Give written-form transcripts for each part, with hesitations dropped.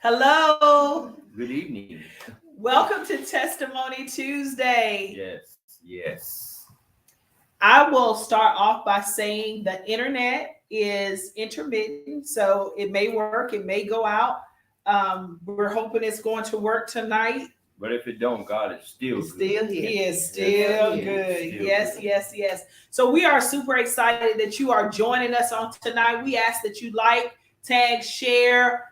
Hello. Good evening. Welcome to Testimony Tuesday. Yes. I will start off by saying the internet is intermittent, so it may work, it may go out. We're hoping it's going to work tonight. But if it don't, God is still It's good. still here. He is Yes, still he is. good. Still Yes, good. yes, yes. So we are super excited that you are joining us on tonight. We ask that you like, tag, share,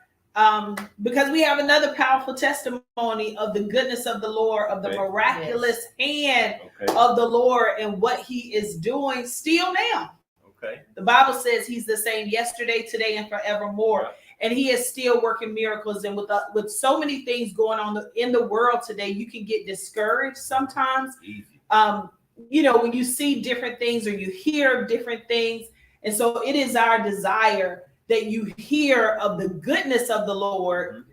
because we have another powerful testimony of the goodness of the Lord, of the Okay. miraculous hand Okay. of the Lord and what He is doing still now. Okay. The Bible says He's the same yesterday, today, and forevermore. Right. And He is still working miracles. And with so many things going on in the world today, you can get discouraged sometimes. Easy. When you see different things or you hear different things. And so it is our desire that you hear of the goodness of the Lord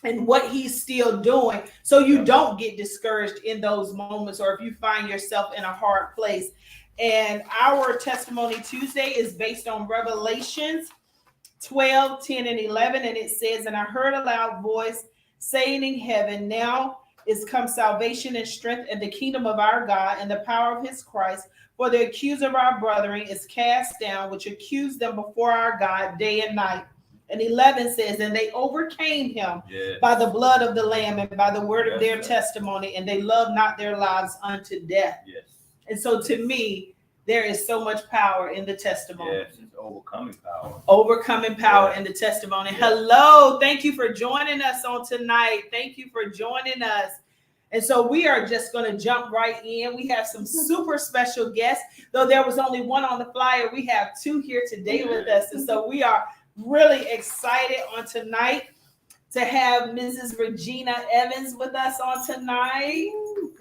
and what He's still doing, so you don't get discouraged in those moments, or if you find yourself in a hard place. And our Testimony Tuesday is based on Revelations 12, 10, and 11. And it says, "And I heard a loud voice saying in heaven, now is come salvation and strength and the kingdom of our God and the power of His Christ. For the accuser of our brethren is cast down, which accused them before our God day and night." And 11 says, "And they overcame him by the blood of the Lamb and by the word of their testimony, and they loved not their lives unto death." Yes. And so to me, there is so much power in the testimony. Yes, it's overcoming power. Overcoming power in the testimony. Hello. Thank you for joining us on tonight. Thank you for joining us. And so we are just going to jump right in. We have some super special guests. Though there was only one on the flyer, we have two here today with us. And so we are really excited on tonight to have Mrs. Regina Evans with us on tonight.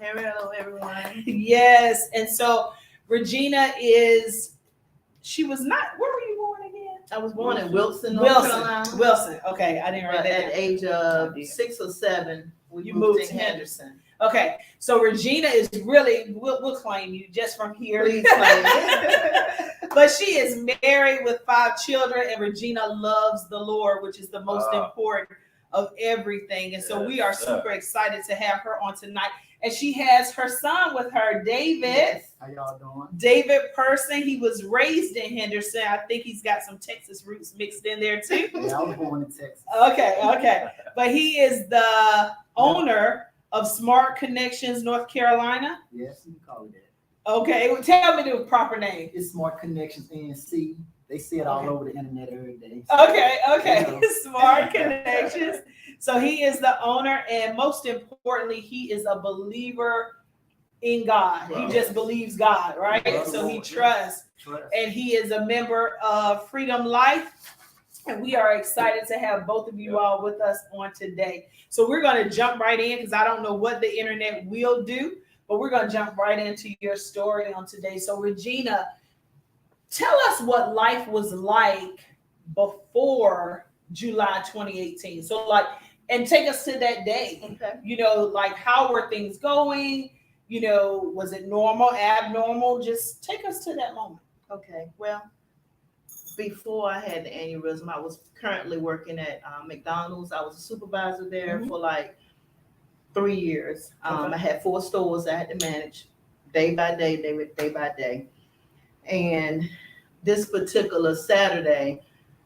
Hello, everyone. Yes. And so Regina she was not, where were you born again? I was born in Wilson, North Carolina. Wilson. Okay. I didn't write that At down. the age of 6 or 7, You moved to Henderson. Okay. So Regina is really, we'll claim you just from here. Please claim it. But she is married with 5 children, and Regina loves the Lord, which is the most important of everything. And so we are super excited to have her on tonight. And she has her son with her, David. Yes. How y'all doing? David Person. He was raised in Henderson. I think he's got some Texas roots mixed in there too. Yeah, I was born in Texas. Okay. But he is the owner of Smart Connections, North Carolina. Yes, you can call it that. Okay, well, tell me the proper name. It's Smart Connections NC. They see it all over the internet every day. Okay. Smart Connections. So he is the owner, and most importantly, he is a believer in God. He just believes God, right? So he trusts. And he is a member of Freedom Life. And we are excited to have both of you all with us on today. So we're going to jump right in, because I don't know what the internet will do, but we're going to jump right into your story on today. So Regina, tell us what life was like before July 2018. So and take us to that day. Okay. How were things going? Was it normal, abnormal? Just take us to that moment. Okay. Well, before I had the aneurysm, I was currently working at McDonald's. I was a supervisor there for 3 years. I had 4 stores I had to manage day by day. And this particular Saturday,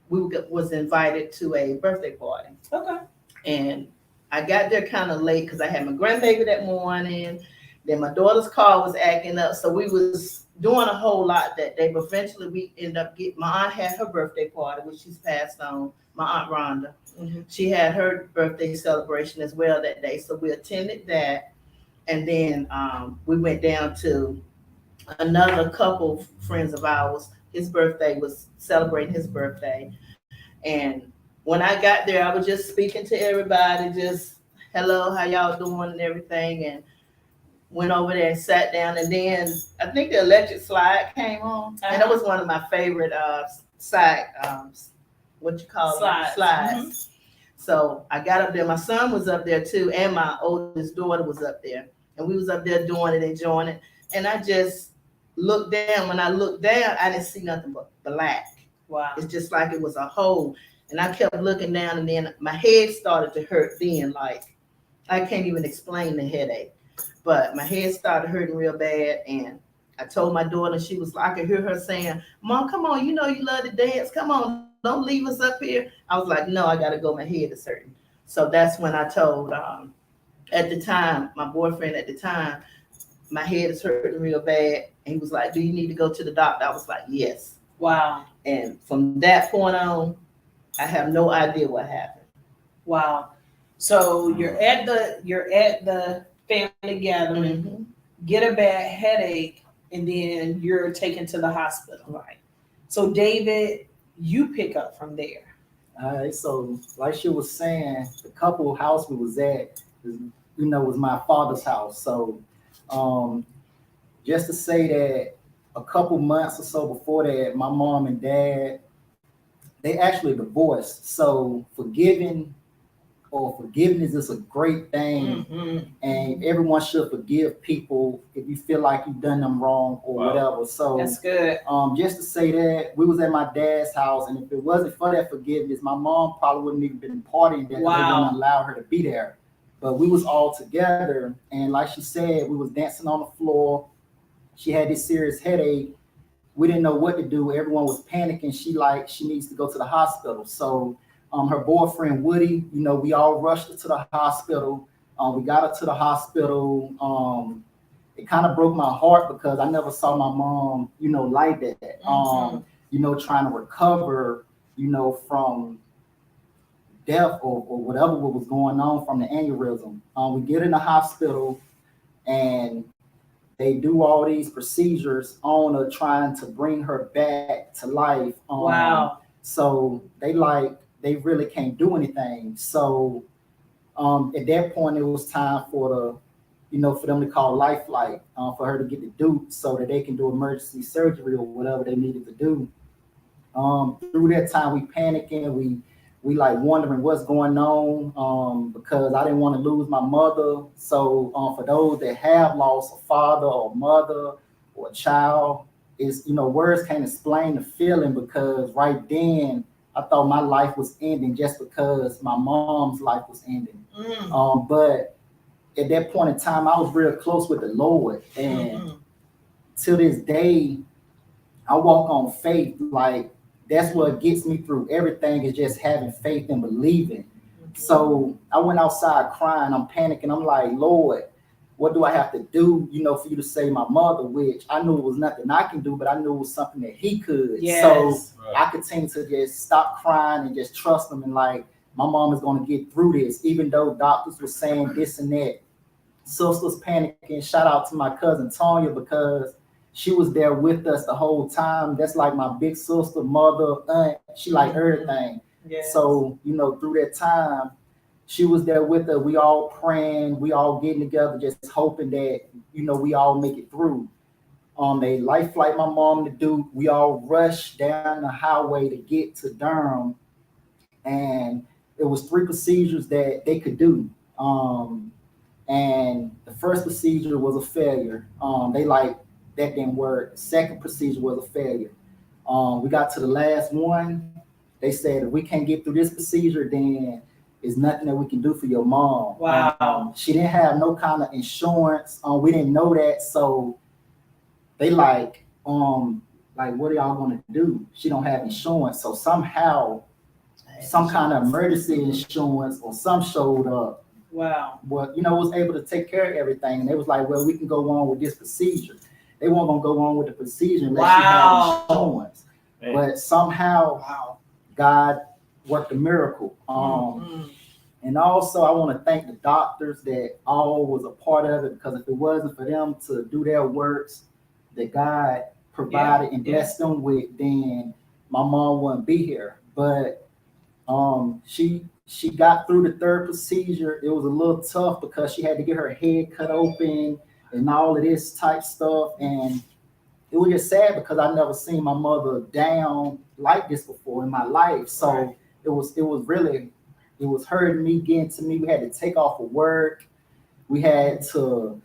we was invited to a birthday party. Okay. And I got there kind of late because I had my grandbaby that morning. Then my daughter's car was acting up. So we was doing a whole lot that day. But eventually we ended up my aunt had her birthday party, which she's passed on, my Aunt Rhonda. Mm-hmm. She had her birthday celebration as well that day. So we attended that. And then we went down to another couple friends of ours. His birthday was celebrating his birthday. And when I got there, I was just speaking to everybody, just hello, how y'all doing and everything. And went over there and sat down. And then I think the electric slide came on. And that was one of my favorite slides. Mm-hmm. So I got up there. My son was up there too. And my oldest daughter was up there. And we was up there doing it, enjoying it. And I just looked down. When I looked down, I didn't see nothing but black. Wow. It's just like it was a hole. And I kept looking down, and then my head started to hurt then. Like, I can't even explain the headache, but my head started hurting real bad. And I told my daughter, she was like, I could hear her saying, Mom, come on, you know you love to dance. Come on, don't leave us up here. I was like, no, I got to go. My head is hurting. So that's when I told, at the time, my boyfriend at the time, my head is hurting real bad. And he was like, do you need to go to the doctor? I was like, yes. Wow. And from that point on, I have no idea what happened. Wow. So you're at the family gathering, Mhm. get a bad headache, and then you're taken to the hospital. Right. So David, you pick up from there. All right, so like she was saying, the couple house we was at, was my father's house. So, just to say that a couple months or so before that, my mom and dad, they actually divorced. So forgiveness is a great thing, Mhm. and everyone should forgive people if you feel like you've done them wrong or whatever. So That's good. just to say that we was at my dad's house, and if it wasn't for that forgiveness, my mom probably wouldn't even been partying there. They wouldn't allow her to be there. But we was all together, and like she said, we was dancing on the floor. She had this serious headache. We didn't know what to do. Everyone was panicking. She needs to go to the hospital. So her boyfriend Woody, we all rushed her to the hospital. We got her to the hospital. It kind of broke my heart because I never saw my mom, like that. Trying to recover, from death or whatever what was going on from the aneurysm. We get in the hospital, and they do all these procedures on her, trying to bring her back to life. Wow. So they really can't do anything. So at that point, it was time for for them to call Life Flight, for her to get the Duke so that they can do emergency surgery or whatever they needed to do. Through that time, we panicking, we like wondering what's going on, because I didn't want to lose my mother. So for those that have lost a father or mother or a child, words can't explain the feeling, because right then I thought my life was ending just because my mom's life was ending. But at that point in time, I was real close with the Lord, and to this day, I walk on faith. Like, that's what gets me through everything, is just having faith and believing. So I went outside crying. I'm panicking. I'm like, Lord, what do I have to do, for you to save my mother? Which I knew it was nothing I can do, but I knew it was something that He could. Yes. So I continued to just stop crying and just trust Him, and like, my mom is going to get through this, even though doctors were saying this and that. Sisters panicking. Shout out to my cousin Tanya, because she was there with us the whole time. That's like my big sister, mother, aunt. She like everything. Yes. So, through that time, she was there with us. We all praying, we all getting together, just hoping that, we all make it through. They Life Flight my mom to do. We all rushed down the highway to get to Durham, and it was 3 procedures that they could do. And the first procedure was a failure. That didn't work. The second procedure was a failure. We got to the last one. They said, if we can't get through this procedure, then there's nothing that we can do for your mom. Wow. She didn't have no kind of insurance. We didn't know that. So they what are y'all going to do? She don't have insurance. So somehow, some kind of emergency insurance or some showed up. Wow. But, was able to take care of everything. And they was like, well, we can go on with this procedure. They weren't going to go on with the procedure unless she had insurance. Man. But somehow, God worked a miracle. And also, I want to thank the doctors that all was a part of it, because if it wasn't for them to do their works that God provided and blessed them with, then my mom wouldn't be here. But she got through the third procedure. It was a little tough because she had to get her head cut open and all of this type stuff. And it was just sad because I never seen my mother down like this before in my life. So it was hurting me, getting to me. We had to take off of work. We had to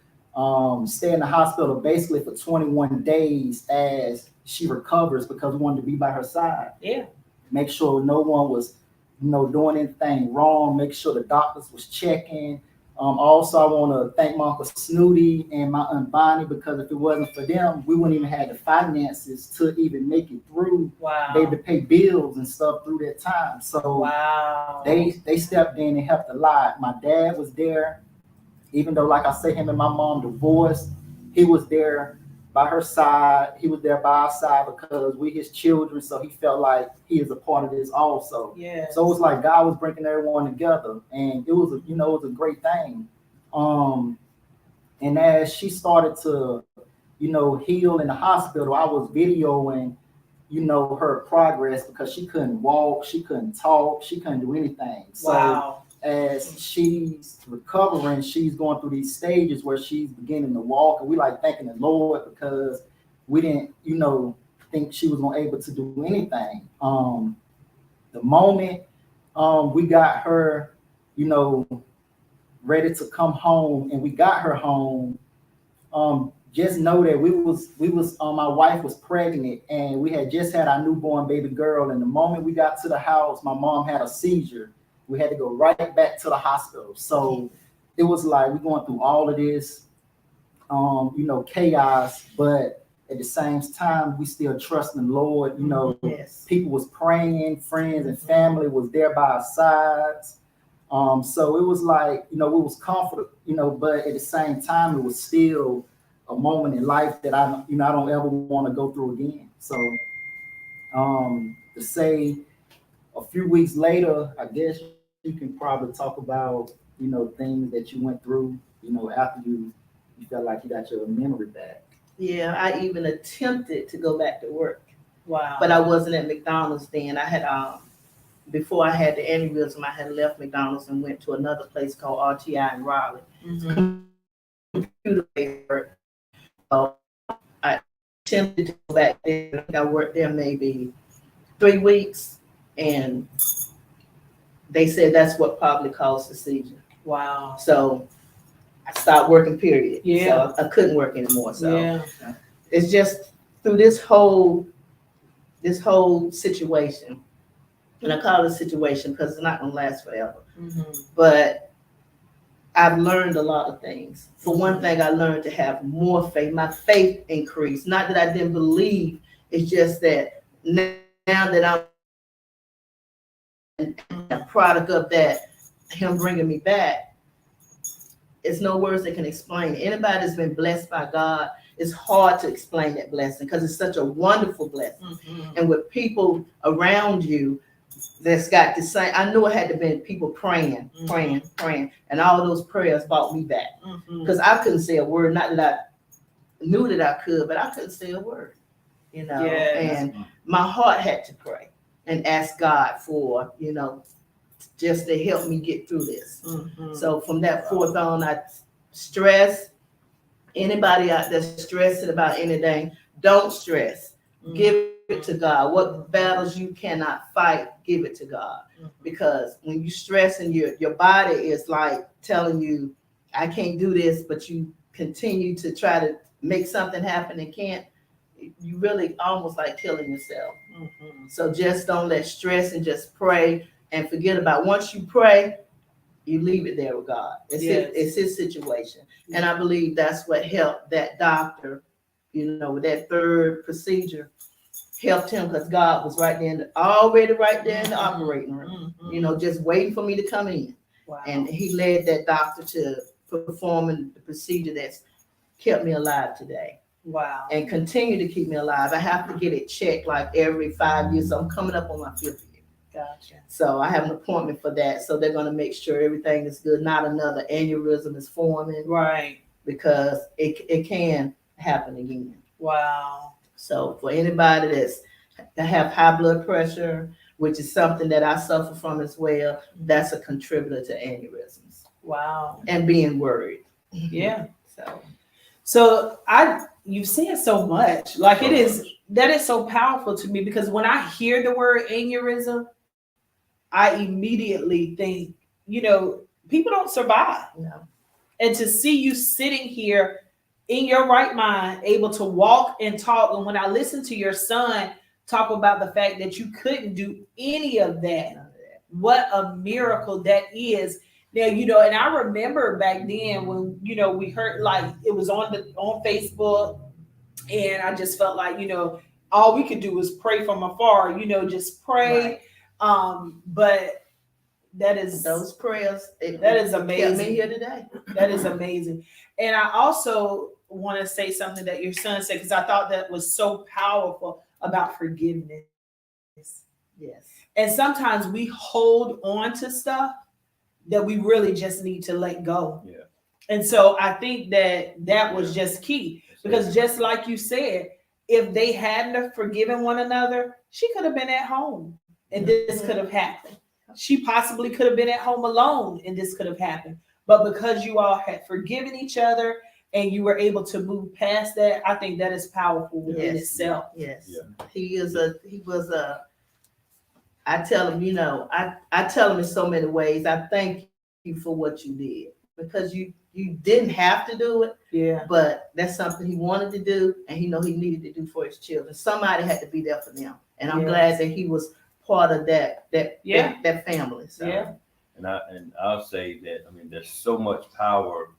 stay in the hospital basically for 21 days as she recovers, because we wanted to be by her side. Yeah. Make sure no one was doing anything wrong, make sure the doctors was checking. Also, I want to thank my Uncle Snooty and my Aunt Bonnie, because if it wasn't for them, we wouldn't even have the finances to even make it through. Wow. They had to pay bills and stuff through that time. So Wow. they stepped in and helped a lot. My dad was there, even though, like I say, him and my mom divorced. He was there by her side. He was there by our side because we his children. So he felt like he is a part of this also. Yeah. So it was like God was bringing everyone together, and it was it was a great thing. And as she started to, heal in the hospital, I was videoing, her progress, because she couldn't walk, she couldn't talk, she couldn't do anything. So Wow. as she's recovering, she's going through these stages where she's beginning to walk, and we like thanking the Lord, because we didn't, think she was gonna able to do anything. The moment we got her, ready to come home, and we got her home, just know that we was my wife was pregnant, and we had just had our newborn baby girl. And the moment we got to the house, my mom had a seizure. We had to go right back to the hospital. So it was like we're going through all of this, chaos, but at the same time, we still trust in the Lord. Yes. People was praying, friends and family was there by our sides. So it was like, we was comforted, but at the same time, it was still a moment in life that I don't ever want to go through again. So to say a few weeks later, I guess you can probably talk about, things that you went through, after you felt like you got your memory back. Yeah, I even attempted to go back to work, Wow. but I wasn't at McDonald's then. I had before I had the aneurysm, I had left McDonald's and went to another place called RTI in Raleigh. Mhm. Computer-based work. So I attempted to go back there. I think I worked there maybe 3 weeks, and they said that's what probably caused the seizure. Wow. So I stopped working, period. Yeah. So I couldn't work anymore. So Yeah. it's just through this whole situation, and I call it a situation because it's not gonna last forever. Mhm. But I've learned a lot of things. For one thing, I learned to have more faith. My faith increased. Not that I didn't believe. It's just that now that I'm a product of that, him bringing me back, it's no words that can explain it. Anybody that's been blessed by God, it's hard to explain that blessing because it's such a wonderful blessing. Mhm. And with people around you that's got the same, I knew it had to be people praying, and all of those prayers brought me back. Mhm. Because I couldn't say a word, not that I knew that I could, but I couldn't say a word, Yes. and my heart had to pray and ask God for, just to help me get through this. Mhm. So from that forth on, I stress anybody out there stressing about anything, don't stress. Mhm. Give it to God. What battles you cannot fight, give it to God. Mhm. Because when you stress and your body is like telling you, I can't do this, but you continue to try to make something happen and can't, you really almost like killing yourself. Mhm. So just don't let stress, and just pray and forget about. Once you pray, you leave it there with God. Yes. It's his situation. And I believe that's what helped that doctor, with that third procedure, helped him because God was already right there in the operating room, Mhm. just waiting for me to come in. Wow. And he led that doctor to performing the procedure that's kept me alive today Wow. and continue to keep me alive. I have to get it checked like every 5 years. So I'm coming up on my 5th year. Gotcha. So I have an appointment for that. So they're going to make sure everything is good. Not another aneurysm is forming, Right. because it can happen again. Wow. So for anybody that have high blood pressure, which is something that I suffer from as well, that's a contributor to aneurysms Wow. and being worried. Yeah. So You've said so much. Like that is so powerful to me, because when I hear the word aneurysm, I immediately think, people don't survive. no. And to see you sitting here in your right mind, able to walk and talk. And when I listen to your son talk about the fact that you couldn't do any of that what a miracle that is. Now, and I remember back then when, we heard, like, it was on Facebook, and I just felt like, all we could do was pray from afar, just pray. Right. But that is Those prayers, that is kept me amazing. here today. That is amazing. And I also want to say something that your son said, because I thought that was so powerful about forgiveness. Yes. And sometimes we hold on to stuff that we really just need to let go. Yeah. And so I think that was just key, because just like you said, if they hadn't have forgiven one another, she could have been at home and this could have happened. She possibly could have been at home alone and this could have happened. But because you all had forgiven each other and you were able to move past that, I think that is powerful within itself. Yes. Yeah. He was a, I tell him, I tell him in so many ways, I thank you for what you did, because you didn't have to do it, Yeah. but that's something he wanted to do, and he needed to do for his children. Somebody had to be there for them, and I'm glad that he was part of that family. So. Yeah. And I'll say that, there's so much power,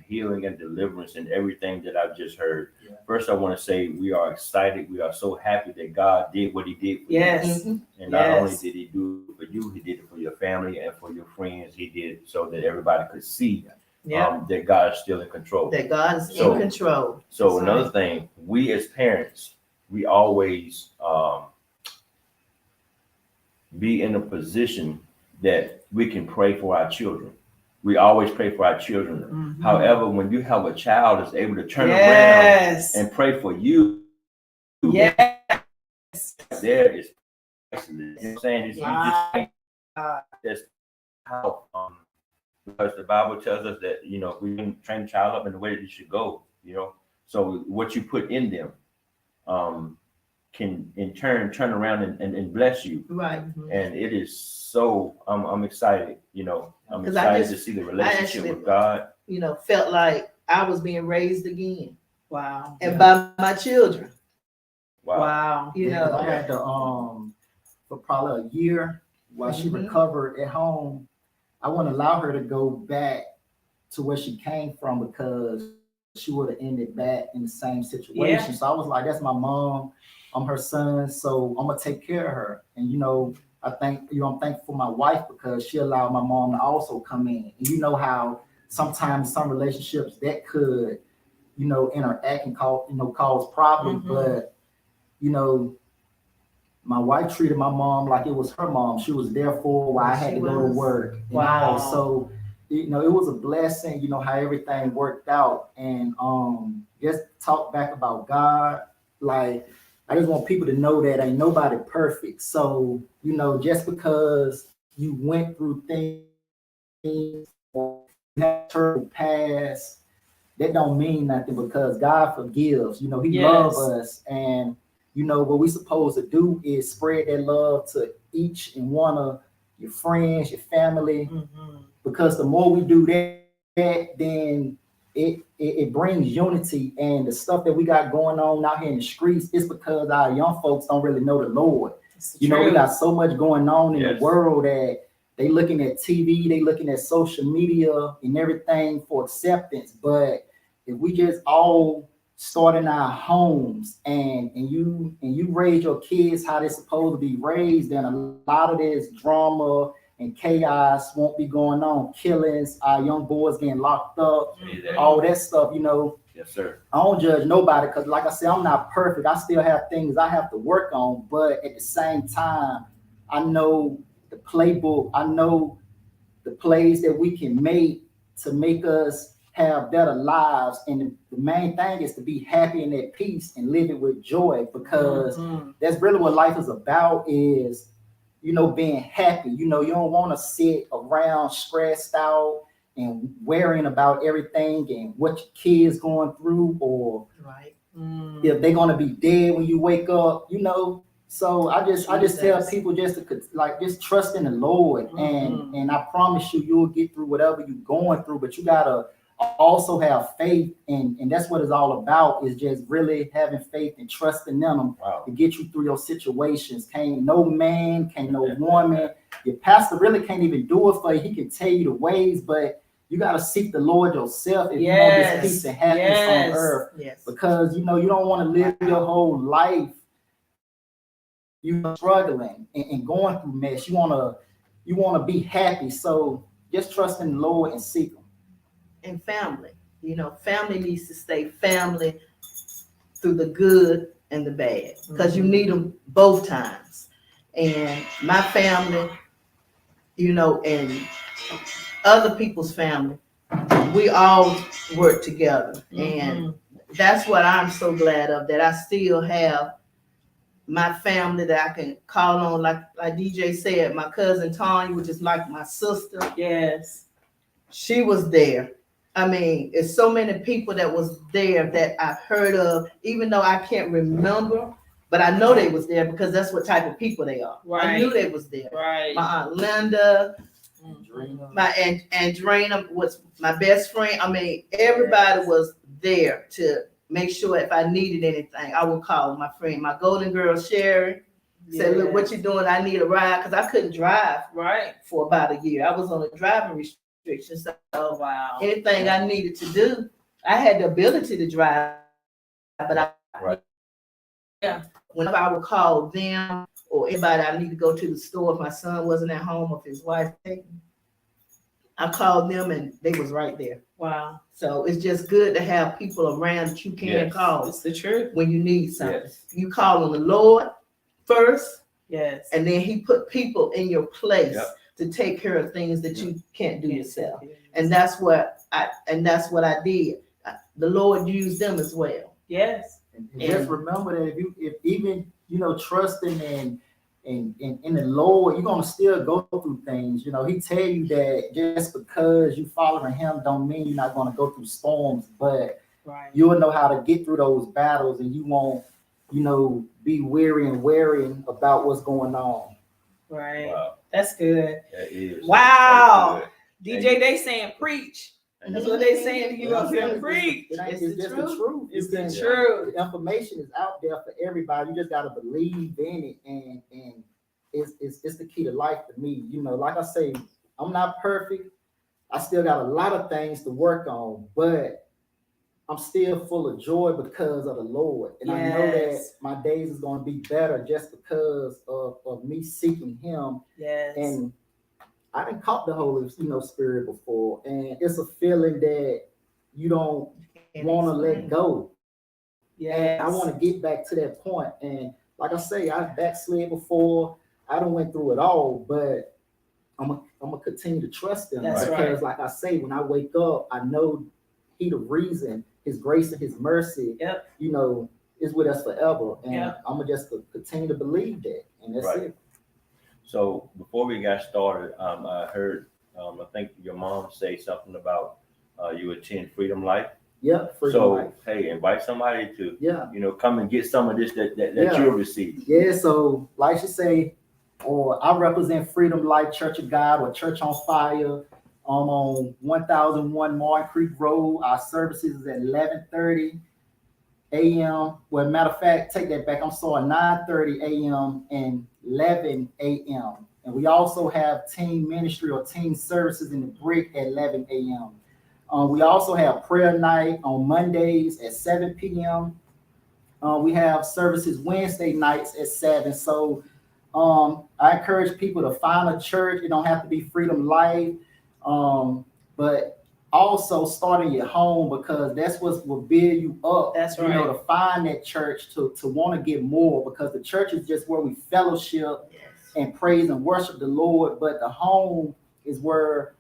healing and deliverance in everything that I've just heard. Yeah. First, I want to say we are excited. We are so happy that God did what he did for Yes. you. And not only did he do it for you, he did it for your family and for your friends. He did it so that everybody could see that God is still in control. That God is So- in control. So That's another right. thing, we as parents, we always be in a position that we can pray for our children. We always pray for our children. Mhm. However, when you have a child that's able to turn around Yes. and pray for you, Yes. there is priceless. You know what I'm saying? It's, you just Wow. can't- that's how because the Bible tells us that if we can train a child up in the way that he should go, so what you put in them can in turn turn around and bless you. Right. And it is so I'm excited, I'm 'Cause I excited just- to see the relationship actually- with God. Felt like I was being raised again, Wow. and by my children. Wow. Wow. I had to for probably a year while she Mhm. recovered at home. I wouldn't allow her to go back to where she came from, because she would have ended back in the same situation. Yeah. So I was like, that's my mom, I'm her son, so I'm gonna take care of her. And I'm thankful for my wife, because she allowed my mom to also come in. And you know how sometimes some relationships that could, interact and cause problems, Mhm. but my wife treated my mom like it was her mom. She was there for her while I had She to go to was. work. And Wow. all. So, it was a blessing, how everything worked out. And just talk back about God. Like, I just want people to know that ain't nobody perfect. So, just because you went through things or you had a terrible past, that don't mean nothing, because God forgives. He loves us. And what we supposed to do is spread that love to each and one of your friends, your family, Mhm. because the more we do that, then it brings unity. And the stuff that we got going on out here in the streets is because our young folks don't really know the Lord. We got so much going on in the world that they looking at TV, they looking at social media and everything for acceptance. But if we just all start in our homes and you raise your kids how they're supposed to be raised, then a lot of this drama and chaos won't be going on. Killings, our young boys getting locked up, all that stuff, Yes, sir. I don't judge nobody, because like I said, I'm not perfect. I still have things I have to work on, but at the same time, I know the playbook. I know the plays that we can make to make us have better lives. And the main thing is to be happy and at peace and live it with joy, because that's really what life is about, is, being happy. You don't want to sit around stressed out and worrying about everything and what your kids going through, or Right. if they're going to be dead when you wake up, So I just tell people just to just trust in the Lord, and I promise you'll get through whatever you're going through. But you gotta also have faith, and that's what it's all about, is just really having faith and trusting in them to get you through your situations. Can't no man, can't no woman, your pastor really can't even do it for you. He can tell you the ways, but you got to seek the Lord yourself if you want this peace and happiness on earth. Because you don't want to live your whole life you struggling and going through mess. You want to be happy. So just trust in the Lord and seek him. And family, family needs to stay family through the good and the bad, because you need them both times. And my family, and other people's family, we all work together. And that's what I'm so glad of, that I still have my family that I can call on. Like DJ said, my cousin Tanya, which is like my sister. Yes. She was there. I mean, it's so many people that was there that I've heard of, even though I can't remember, but I know they was there because that's what type of people they are. Right. I knew they was there. Right. My Aunt Linda, my Andrina was my best friend. I mean, everybody was there to make sure if I needed anything, I would call my friend, my golden girl Sherry. Say, look, what you doing? I need a ride, because I couldn't drive for about a year. I was on a driving restriction. So anything I needed to do, I had the ability to drive, but whenever I would call them or anybody, I need to go to the store if my son wasn't at home or if his wife taken, I called them and they was right there. Wow. So it's just good to have people around that you can call. It's the truth. When you need something. You call on the Lord first. Yes. And then he put people in your place to take care of things that you can't do yourself. And that's what I did. The Lord used them as well. Yes. And just remember that if even trusting and in the Lord, you're gonna still go through things. He tell you that just because you following him don't mean you're not gonna go through storms, but you'll know how to get through those battles, and you won't be weary and wary about what's going on. Right. Wow. That's good. That is. Wow. DJ, they saying preach. That's what they saying. You up here preach. It's just the truth. It's the truth. The information is out there for everybody. You just gotta believe in it, and it's the key to life to me. Like I say, I'm not perfect. I still got a lot of things to work on, but I'm still full of joy because of the Lord. And I know that my days is going to be better just because of me seeking him. Yes. And I didn't caught the Holy Spirit before. And it's a feeling that you don't want to let go. Yes. And I want to get back to that point. And like I say, I backslid before. I done went through it all, but I'm gonna continue to trust him. That's because like I say, when I wake up, I know he the reason. His grace and his mercy, is with us forever. And I'm going to just continue to believe that. And that's it. So before we got started, I heard, I think your mom say something about you attend Freedom Life. Yeah, Freedom Life. Hey, invite somebody to, come and get some of this that you'll receive. Yeah, so like she say, I represent Freedom Life Church of God, or Church on Fire. On 1001 Martin Creek Road. Our services is at 11:30 a.m. Well, matter of fact, take that back. I'm sorry, 9:30 a.m. and 11 a.m. And we also have team ministry or team services in the brick at 11 a.m. We also have prayer night on Mondays at 7 p.m. We have services Wednesday nights at 7. So I encourage people to find a church. It don't have to be Freedom Life. But also starting your home, because that's what will build you up. That's right. To find that church, to want to get more, because the church is just where we fellowship and praise and worship the Lord. But the home is where,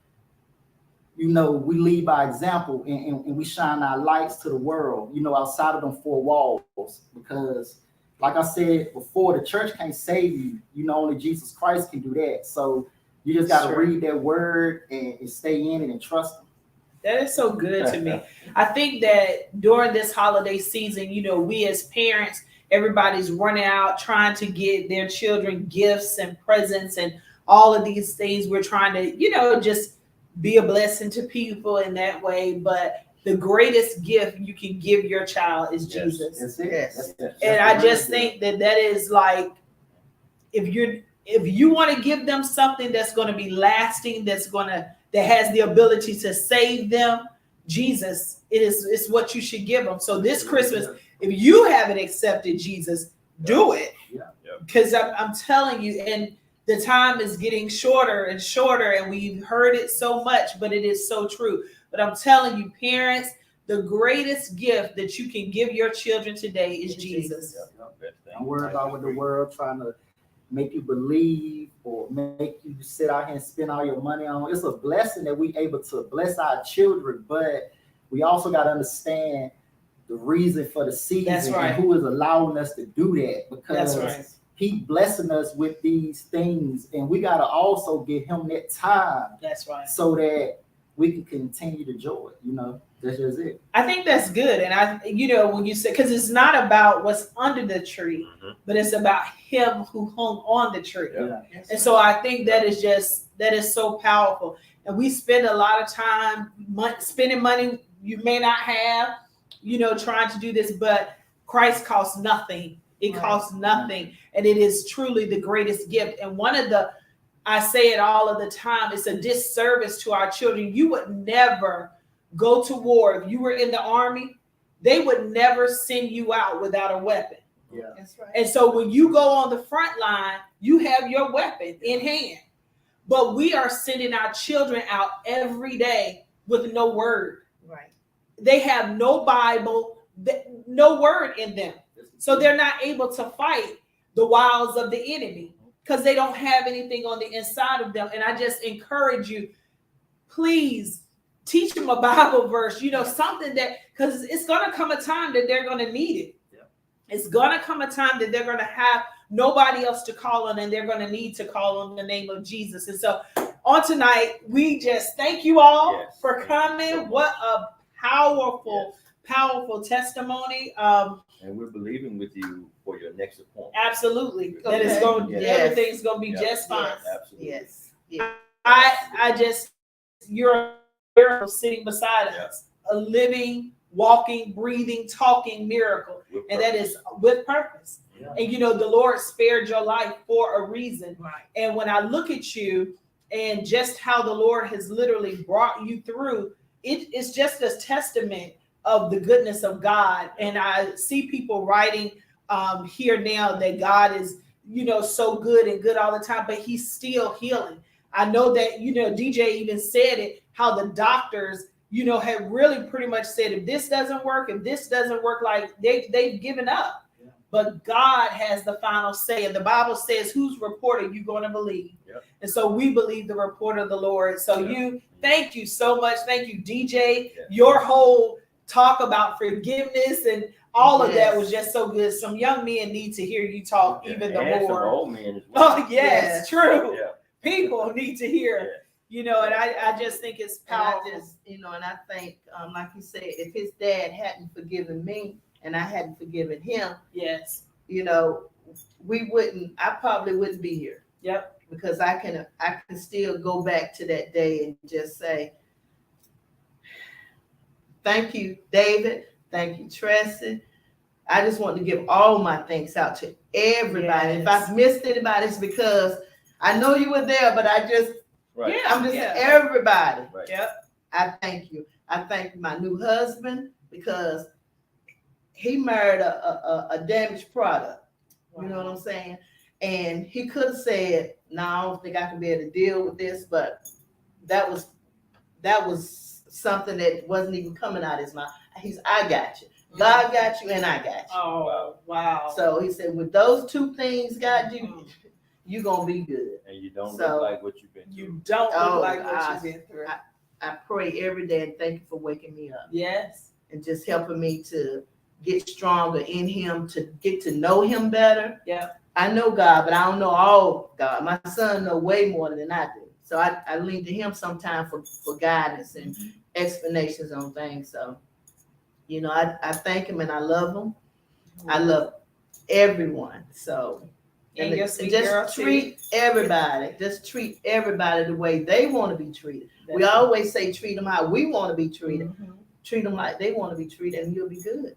we lead by example and we shine our lights to the world, outside of them four walls. Because like I said before, the church can't save you. Only Jesus Christ can do that. So you just got to read that word and stay in it and trust him. That is so good to me. I think that during this holiday season, we as parents, everybody's running out trying to get their children gifts and presents and all of these things. We're trying to, just be a blessing to people in that way. But the greatest gift you can give your child is Yes. Jesus. That's it. Yes. That's And the I real just deal. think that is like, if you want to give them something that's going to be lasting, that has the ability to save them, Jesus it's what you should give them. So this Christmas, if you haven't accepted Jesus, do it. Yeah. Because I'm telling you, and the time is getting shorter and shorter, and we've heard it so much, but it is so true. But I'm telling you, parents, the greatest gift that you can give your children today is Jesus. Don't worry about what the world trying to make you believe or make you sit out here and spend all your money on. It's a blessing that we able to bless our children, but we also got to understand the reason for the season. That's right. And who is allowing us to do that, because That's right. he blessing us with these things, and we got to also give him that time That's right. so that we can continue to enjoy it. That's just it. I think that's good. And when you say, because it's not about what's under the tree, but it's about him who hung on the tree. Yeah. And so I think that is so powerful. And we spend a lot of time spending money you may not have, trying to do this, but Christ costs nothing. It costs nothing. And it is truly the greatest gift. And I say it all of the time, it's a disservice to our children. You would never go to war. If you were in the army, they would never send you out without a weapon. Yeah. That's right. And so when you go on the front line, you have your weapon in hand. But we are sending our children out every day with no word. Right. They have no Bible, no word in them. So they're not able to fight the wiles of the enemy because they don't have anything on the inside of them. And I just encourage you, please teach them a Bible verse, something that, because it's going to come a time that they're going to need it. Yeah. It's going to come a time that they're going to have nobody else to call on, and they're going to need to call on the name of Jesus. And so on tonight, we just thank you all for coming. What a powerful, powerful testimony. And we're believing with you for your next appointment. Everything's going to be just fine. Absolutely. Yes. I just, you're a miracle sitting beside us, a living, walking, breathing, talking miracle. And that is with purpose. Yeah. And the Lord spared your life for a reason. Right. And when I look at you and just how the Lord has literally brought you through, it's just a testament of the goodness of God. And I see people writing here now that God is, so good and good all the time, but he's still healing. I know that, DJ even said it, how the doctors, had really pretty much said, if this doesn't work, like they've given up. Yeah. But God has the final say. And the Bible says, whose report are you going to believe? Yep. And so we believe the report of the Lord. So thank you so much. Thank you, DJ. Yep. Your whole talk about forgiveness and all of that was just so good. Some young men need to hear you talk even more. Some old men as well. Oh, yes, true. Yeah. People need to hear. And I just think it's powerful. And I think, like you said, if his dad hadn't forgiven me and I hadn't forgiven him, I probably wouldn't be here. Yep. Because I can still go back to that day and just say, thank you, David. Thank you, Tracy. I just want to give all my thanks out to everybody. Yes. If I've missed anybody, it's because I know you were there, but I'm just everybody. Right. Yep. I thank you. I thank my new husband because he married a damaged product. Wow. You know what I'm saying? And he could have said, no, I don't think I can be able to deal with this, but that was something that wasn't even coming out of his mouth. I got you. God got you and I got you. Oh, wow. So he said, with those two things, God, you're going to be good. And you don't look like what you've been through. You don't look like what you've been through. I pray every day and thank you for waking me up. Yes. And just helping me to get stronger in him, to get to know him better. Yeah. I know God, but I don't know all God. My son knows way more than I do. So I lean to him sometimes for guidance and explanations on things. So, I thank him and I love him. I love everyone. So And your sweet just girl treat everybody. Just treat everybody the way they want to be treated. We That's always say treat them how we want to be treated. Mhm. Treat them like they want to be treated, and you'll be good.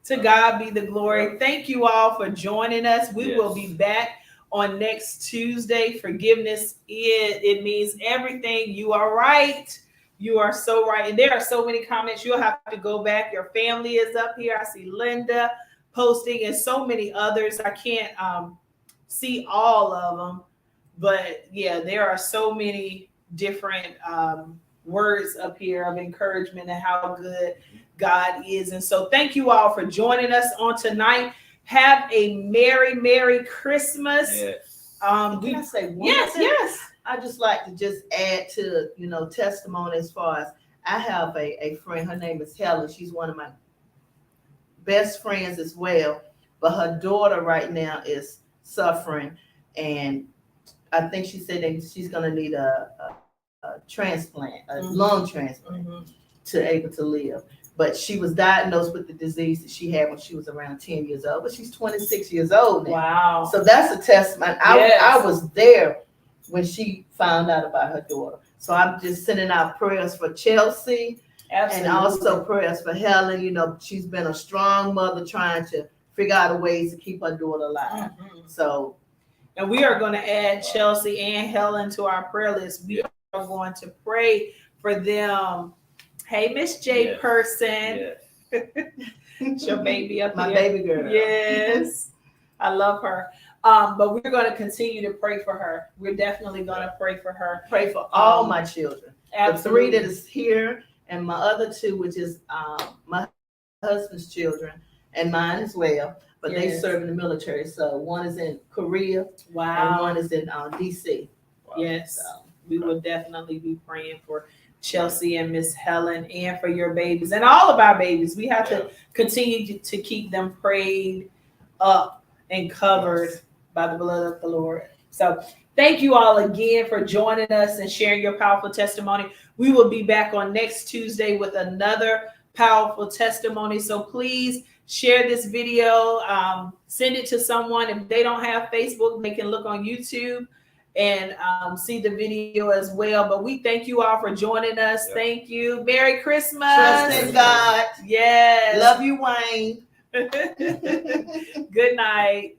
To God be the glory. Thank you all for joining us. We will be back on next Tuesday. Forgiveness it means everything. You are right. You are so right. And there are so many comments. You'll have to go back. Your family is up here. I see Linda posting and so many others. I can't see all of them. But yeah, there are so many different words up here of encouragement and how good God is. And so thank you all for joining us on tonight. Have a Merry Christmas. Yes. Can I say one thing? Yes. I just like to just add to, testimony as far as I have a friend, her name is Helen. She's one of my best friends as well. But her daughter right now is suffering, and I think she said that she's gonna need a transplant, a lung transplant to able to live. But she was diagnosed with the disease that she had when she was around 10 years old. But she's 26 years old now. Wow. So that's a testament. I was there when she found out about her daughter. So I'm just sending out prayers for Chelsea. Absolutely. And also prayers for Helen. She's been a strong mother trying to figure out ways to keep her daughter alive. So. And we are going to add Chelsea and Helen to our prayer list. We are going to pray for them. Hey, Miss J person. It's your baby up My here. baby girl. Yes. I love her. But we're going to continue to pray for her. We're definitely going to pray for her. Pray for all my children. Absolutely. The 3 that is here and my other 2, which is my husband's children and mine as well. But they serve in the military. So one is in Korea. Wow. And one is in DC. Wow. Yes. So we will definitely be praying for Chelsea and Miss Helen and for your babies and all of our babies. We have to continue to keep them prayed up and covered by the blood of the Lord. So thank you all again for joining us and sharing your powerful testimony. We will be back on next Tuesday with another powerful testimony. So please share this video, send it to someone. If they don't have Facebook, they can look on YouTube and see the video as well. But we thank you all for joining us. Thank you. Merry Christmas. Trust in God. Yes. Love you, Wayne. Good night.